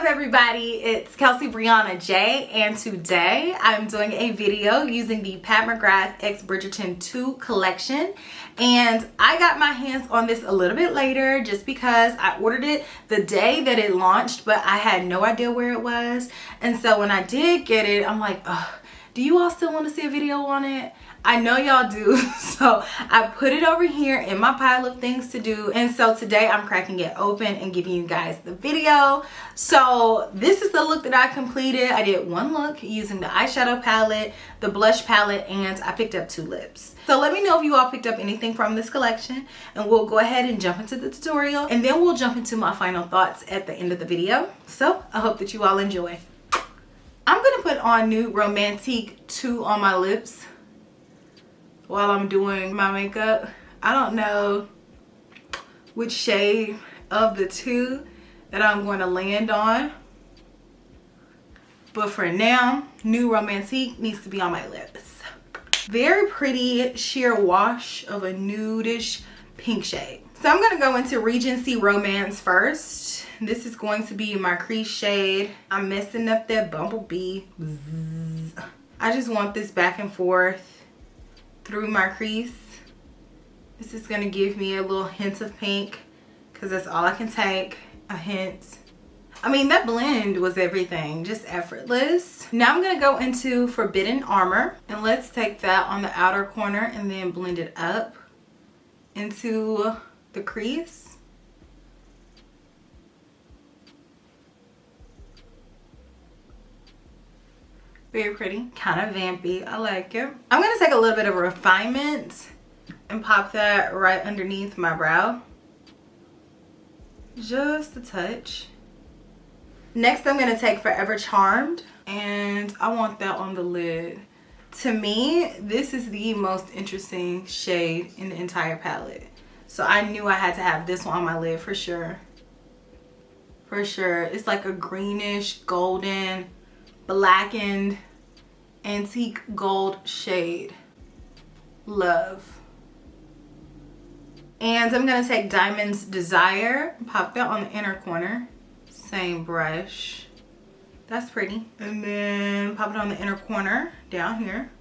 everybody, it's Kelsey Brianna J, and today I'm doing a video using the Pat McGrath Bridgerton II collection. And I got my hands on this a little bit later just because I ordered it the day that it launched, but I had no idea where it was. And so when I did get it, I'm like, ugh, do you all still want to see a video on it? I know y'all do. So I put it over here in my pile of things to do. And so today I'm cracking it open and giving you guys the video. So this is the look that I completed. I did one look using the eyeshadow palette, the blush palette, and I picked up 2 lips. So let me know if you all picked up anything from this collection, and we'll go ahead and jump into the tutorial, and then we'll jump into my final thoughts at the end of the video. So I hope that you all enjoy. I'm gonna put on Nude Romantique 2 on my lips while I'm doing my makeup. I don't know which shade of the 2 that I'm going to land on, but for now, Nude Romantique needs to be on my lips. Very pretty sheer wash of a nudish pink shade. So I'm gonna go into Regency Romance first. This is going to be my crease shade. I'm messing up that bumblebee. Bzz. I just want this back and forth through my crease. This is gonna give me a little hint of pink because that's all I can take, a hint. I mean, that blend was everything, just effortless. Now I'm gonna go into Forbidden Armor, and let's take that on the outer corner and then blend it up into the crease. Very pretty, kind of vampy. I like it. I'm gonna take a little bit of refinement and pop that right underneath my brow. Just a touch. Next, I'm gonna take Forever Charmed, and I want that on the lid. To me, this is the most interesting shade in the entire palette. So I knew I had to have this one on my lid for sure. For sure. It's like a greenish, golden, blackened, antique gold shade. Love. And I'm gonna take Diamond's Desire, pop that on the inner corner. Same brush. That's pretty. And then pop it on the inner corner down here.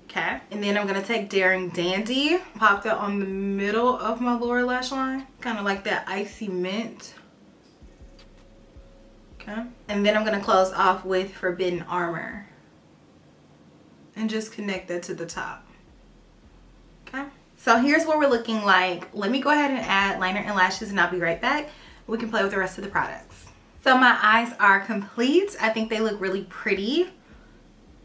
Okay. And then I'm gonna take Daring Dandy, pop that on the middle of my lower lash line, kind of like that icy mint. Okay. And then I'm gonna close off with Forbidden Armor and just connect that to the top. Okay. So here's what we're looking like. Let me go ahead and add liner and lashes, and I'll be right back. We can play with the rest of the products. So my eyes are complete. I think they look really pretty.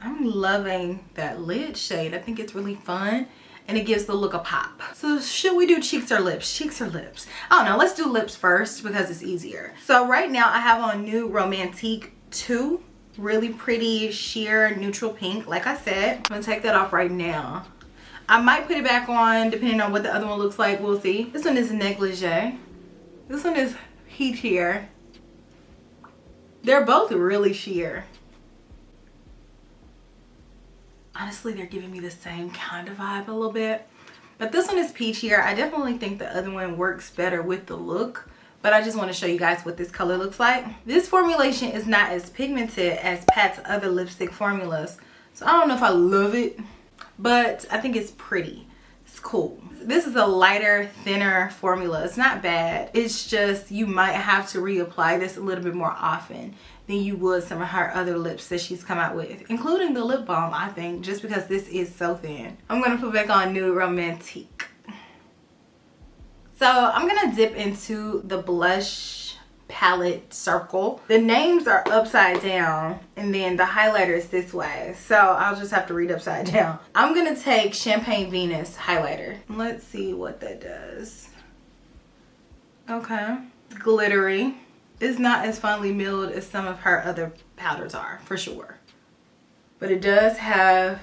I'm loving that lid shade. I think it's really fun, and it gives the look a pop. So should we do cheeks or lips? Cheeks or lips? I don't know. Let's do lips first because it's easier. So right now I have on Nude Romantique 2. Really pretty sheer neutral pink. Like I said, I'm gonna take that off right now. I might put it back on depending on what the other one looks like. We'll see. This one is negligee. This one is peachier. They're both really sheer. Honestly, they're giving me the same kind of vibe a little bit. But this one is peachier. I definitely think the other one works better with the look. But I just want to show you guys what this color looks like. This formulation is not as pigmented as Pat's other lipstick formulas. So I don't know if I love it, but I think it's pretty. It's cool. This is a lighter, thinner formula. It's not bad. It's just you might have to reapply this a little bit more often than you would some of her other lips that she's come out with, including the lip balm, I think, just because this is so thin. I'm gonna put back on Nude Romantique. So I'm gonna dip into the blush palette circle. The names are upside down, and then the highlighter is this way, so I'll just have to read upside down. I'm gonna take Champagne Venus highlighter. Let's see what that does. Okay, it's glittery. It's not as finely milled as some of her other powders are, for sure, but it does have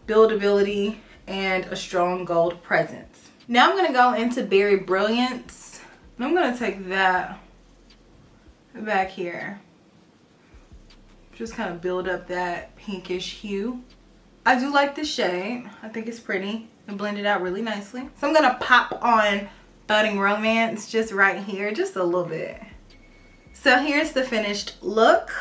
buildability and a strong gold presence. Now I'm gonna go into Berry Brilliance, and I'm gonna take that back here, just kind of build up that pinkish hue. I do like this shade. I think it's pretty and blend it out really nicely. So I'm gonna pop on Budding Romance just right here, just a little bit. So here's the finished look.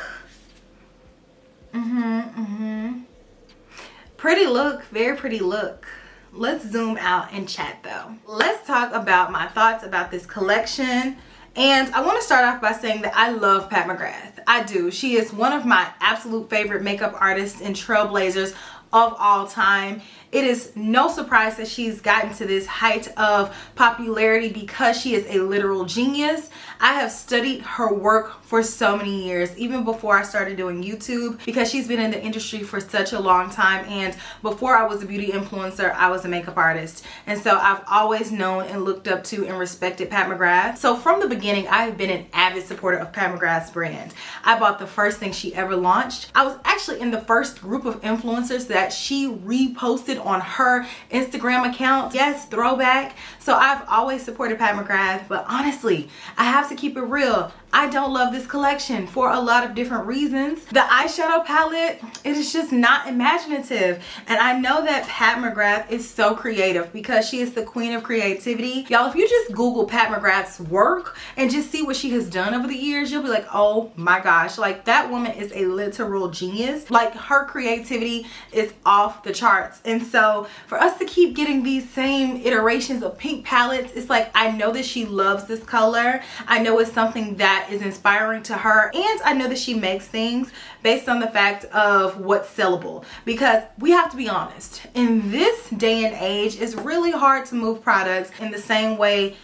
Pretty look, very pretty look. Let's zoom out and chat though. Let's talk about my thoughts about this collection. And I want to start off by saying that I love Pat McGrath. I do. She is one of my absolute favorite makeup artists and trailblazers of all time. It is no surprise that she's gotten to this height of popularity because she is a literal genius. I have studied her work for so many years, even before I started doing YouTube, because she's been in the industry for such a long time. And before I was a beauty influencer, I was a makeup artist. And so I've always known and looked up to and respected Pat McGrath. So from the beginning, I've been an avid supporter of Pat McGrath's brand. I bought the first thing she ever launched. I was actually in the first group of influencers that she reposted on her Instagram account. Yes, throwback. So I've always supported Pat McGrath, but honestly, I have to keep it real. I don't love this collection for a lot of different reasons. The eyeshadow palette, it is just not imaginative. And I know that Pat McGrath is so creative because she is the queen of creativity. Y'all, if you just Google Pat McGrath's work and just see what she has done over the years, you'll be like, oh my gosh, like that woman is a literal genius. Like her creativity is off the charts. And so for us to keep getting these same iterations of pink palettes, it's like, I know that she loves this color. I know it's something that is inspiring to her, and I know that she makes things based on the fact of what's sellable, because we have to be honest, in this day and age it's really hard to move products in the same way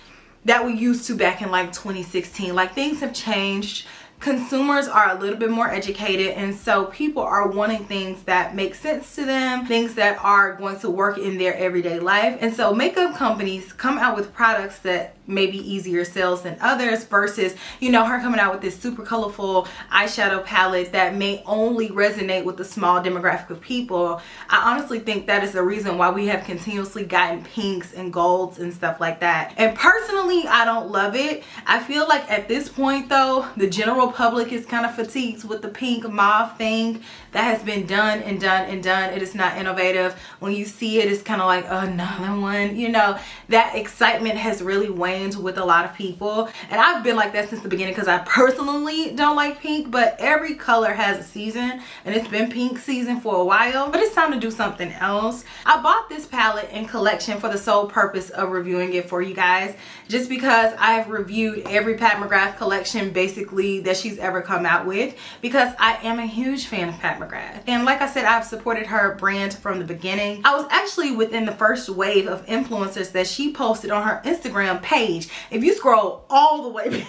that we used to back in like 2016. Like things have changed. Consumers are a little bit more educated, and so people are wanting things that make sense to them, things that are going to work in their everyday life. And so makeup companies come out with products that may be easier sales than others, versus, you know, her coming out with this super colorful eyeshadow palette that may only resonate with a small demographic of people. I honestly think that is the reason why we have continuously gotten pinks and golds and stuff like that. And personally, I don't love it. I feel like at this point though, the general public is kind of fatigued with the pink mauve thing that has been done and done and done. It is not innovative. When you see it, it's kind of like another one. You know, that excitement has really waned with a lot of people, and I've been like that since the beginning because I personally don't like pink, but every color has a season, and it's been pink season for a while, but it's time to do something else. I bought this palette and collection for the sole purpose of reviewing it for you guys, just because I've reviewed every Pat McGrath collection basically that she's ever come out with, because I am a huge fan of Pat McGrath. And like I said, I've supported her brand from the beginning. I was actually within the first wave of influencers that she posted on her Instagram page. If you scroll all the way back,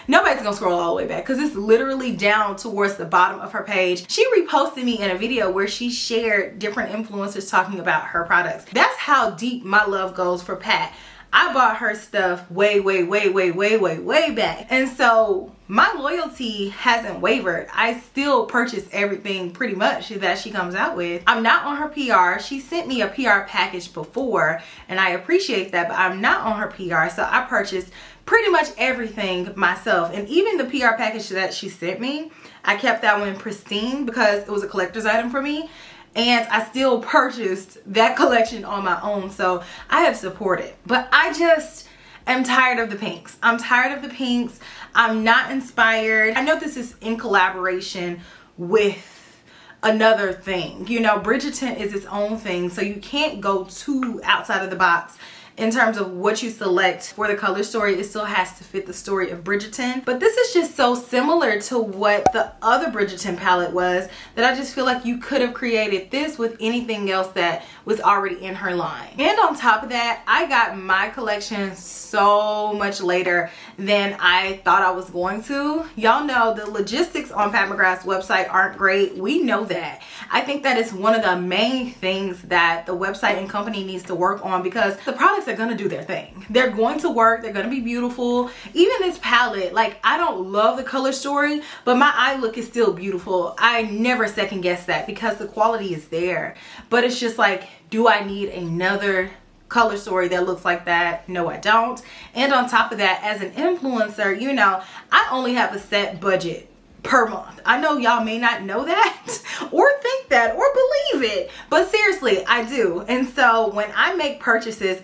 nobody's gonna scroll all the way back because it's literally down towards the bottom of her page. She reposted me in a video where she shared different influencers talking about her products. That's how deep my love goes for Pat. I bought her stuff way back. And so my loyalty hasn't wavered. I still purchase everything pretty much that she comes out with. I'm not on her PR. She sent me a PR package before, and I appreciate that, but I'm not on her PR. So I purchased pretty much everything myself. And even the PR package that she sent me, I kept that one pristine because it was a collector's item for me. And I still purchased that collection on my own. So I have supported. But I just am tired of the pinks. I'm tired of the pinks. I'm not inspired. I know this is in collaboration with another thing. You know, Bridgerton is its own thing. So you can't go too outside of the box in terms of what you select for the color story. It still has to fit the story of Bridgerton. But this is just so similar to what the other Bridgerton palette was that I just feel like you could have created this with anything else that was already in her line. And on top of that, I got my collection so much later than I thought I was going to. Y'all know the logistics on Pat McGrath's website aren't great. We know that. I think that is one of the main things that the website and company needs to work on, because the products are going to do their thing. They're going to work. They're going to be beautiful. Even this palette, like, I don't love the color story, but my eye look is still beautiful. I never second guess that because the quality is there. But it's just like, do I need another color story that looks like that? No, I don't. And on top of that, as an influencer, you know, I only have a set budget per month. I know y'all may not know that or think that or believe it, but seriously, I do. And so when I make purchases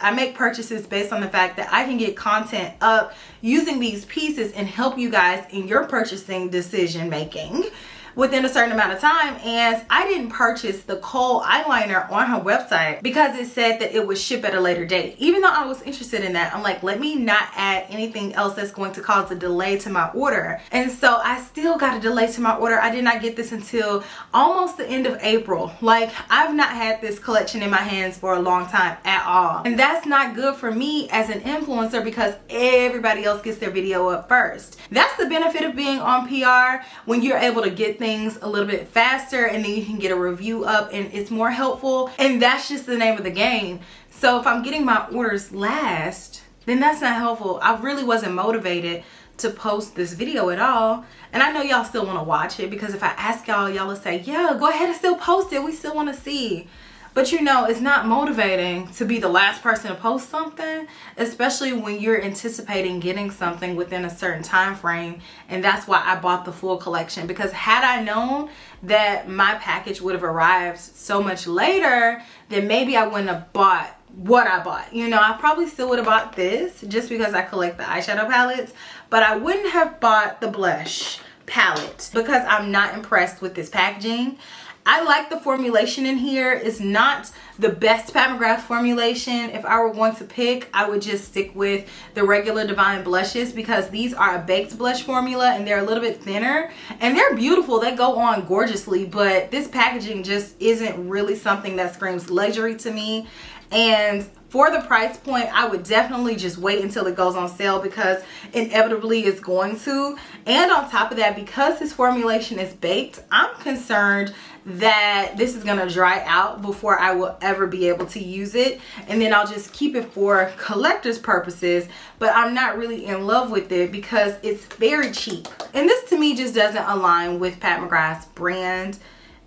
based on the fact that I can get content up using these pieces and help you guys in your purchasing decision making within a certain amount of time. And I didn't purchase the kohl eyeliner on her website because it said that it would ship at a later date. Even though I was interested in that, I'm like, let me not add anything else that's going to cause a delay to my order. And so I still got a delay to my order. I did not get this until almost the end of April. Like, I've not had this collection in my hands for a long time at all. And that's not good for me as an influencer because everybody else gets their video up first. That's the benefit of being on PR, when you're able to get things a little bit faster and then you can get a review up and it's more helpful, and that's just the name of the game. So if I'm getting my orders last, then that's not helpful. I really wasn't motivated to post this video at all, and I know y'all still want to watch it because if I ask y'all will say, yeah, go ahead and still post it, we still want to see. But you know, it's not motivating to be the last person to post something, especially when you're anticipating getting something within a certain time frame. And that's why I bought the full collection, because had I known that my package would have arrived so much later, then maybe I wouldn't have bought what I bought. You know, I probably still would have bought this just because I collect the eyeshadow palettes, but I wouldn't have bought the blush palette because I'm not impressed with this packaging. I like the formulation in here. It's not the best Pat McGrath formulation. If I were going to pick, I would just stick with the regular Divine blushes because these are a baked blush formula and they're a little bit thinner and they're beautiful. They go on gorgeously, but this packaging just isn't really something that screams luxury to me. And for the price point, I would definitely just wait until it goes on sale because inevitably it's going to. And on top of that, because this formulation is baked, I'm concerned that this is gonna dry out before I will ever be able to use it, and then I'll just keep it for collector's purposes, but I'm not really in love with it because it's very cheap. And this to me just doesn't align with Pat McGrath's brand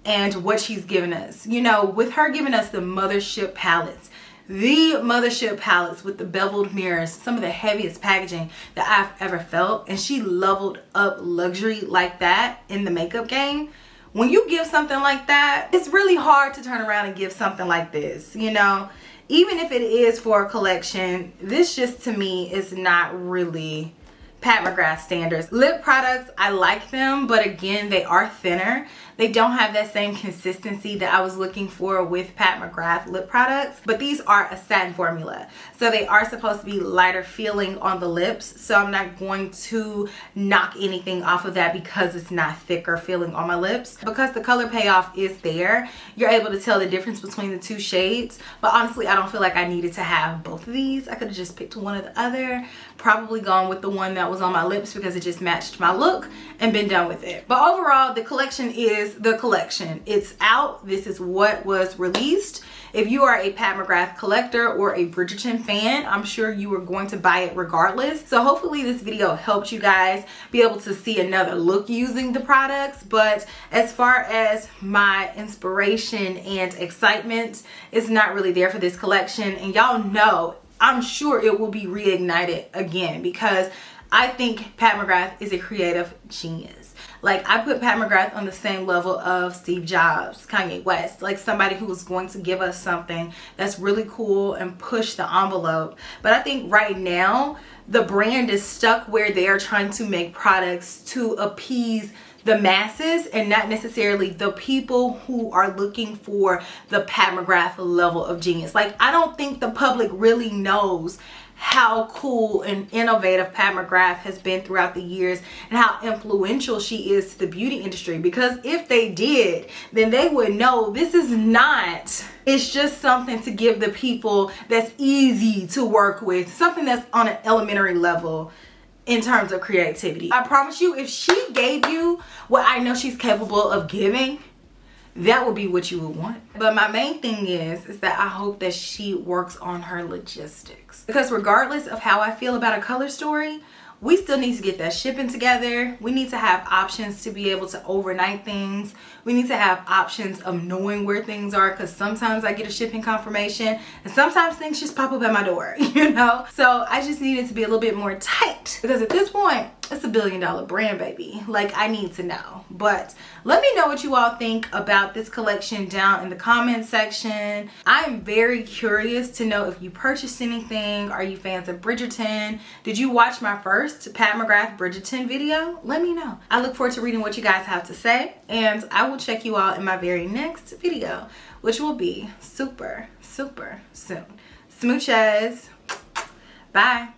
and what she's given us. You know, with her giving us the mothership palettes, with the beveled mirrors, some of the heaviest packaging that I've ever felt, and she leveled up luxury like that in the makeup game. When you give something like that, it's really hard to turn around and give something like this, you know? Even if it is for a collection, this just to me is not really Pat McGrath standards. Lip products, I like them, but again, they are thinner. They don't have that same consistency that I was looking for with Pat McGrath lip products, but these are a satin formula. So they are supposed to be lighter feeling on the lips. So I'm not going to knock anything off of that because it's not thicker feeling on my lips. Because the color payoff is there, you're able to tell the difference between the two shades. But honestly, I don't feel like I needed to have both of these. I could have just picked one or the other, probably gone with the one that was on my lips because it just matched my look and been done with it. But overall, the collection is the collection. It's out. This is what was released. If you are a Pat McGrath collector or a Bridgerton fan, I'm sure you are going to buy it regardless. So hopefully this video helped you guys be able to see another look using the products. But as far as my inspiration and excitement, it's not really there for this collection. And y'all know, I'm sure it will be reignited again because I think Pat McGrath is a creative genius. Like, I put Pat McGrath on the same level of Steve Jobs, Kanye West, like somebody who is going to give us something that's really cool and push the envelope. But I think right now the brand is stuck where they are trying to make products to appease the masses and not necessarily the people who are looking for the Pat McGrath level of genius. Like, I don't think the public really knows how cool and innovative Pat McGrath has been throughout the years and how influential she is to the beauty industry. Because if they did, then they would know this is not, it's just something to give the people that's easy to work with, something that's on an elementary level in terms of creativity. I promise you, if she gave you what I know she's capable of giving, that would be what you would want. But my main thing is that I hope that she works on her logistics. Because regardless of how I feel about a color story, we still need to get that shipping together. We need to have options to be able to overnight things. We need to have options of knowing where things are, because sometimes I get a shipping confirmation and sometimes things just pop up at my door, you know? So I just needed to be a little bit more tight, because at this point, it's a $1 billion brand, baby. Like, I need to know. But let me know what you all think about this collection down in the comment section. I'm very curious to know if you purchased anything. Are you fans of Bridgerton? Did you watch my first Pat McGrath Bridgerton video? Let me know. I look forward to reading what you guys have to say, and I will check you all in my very next video, which will be super, super soon. Smooches. Bye.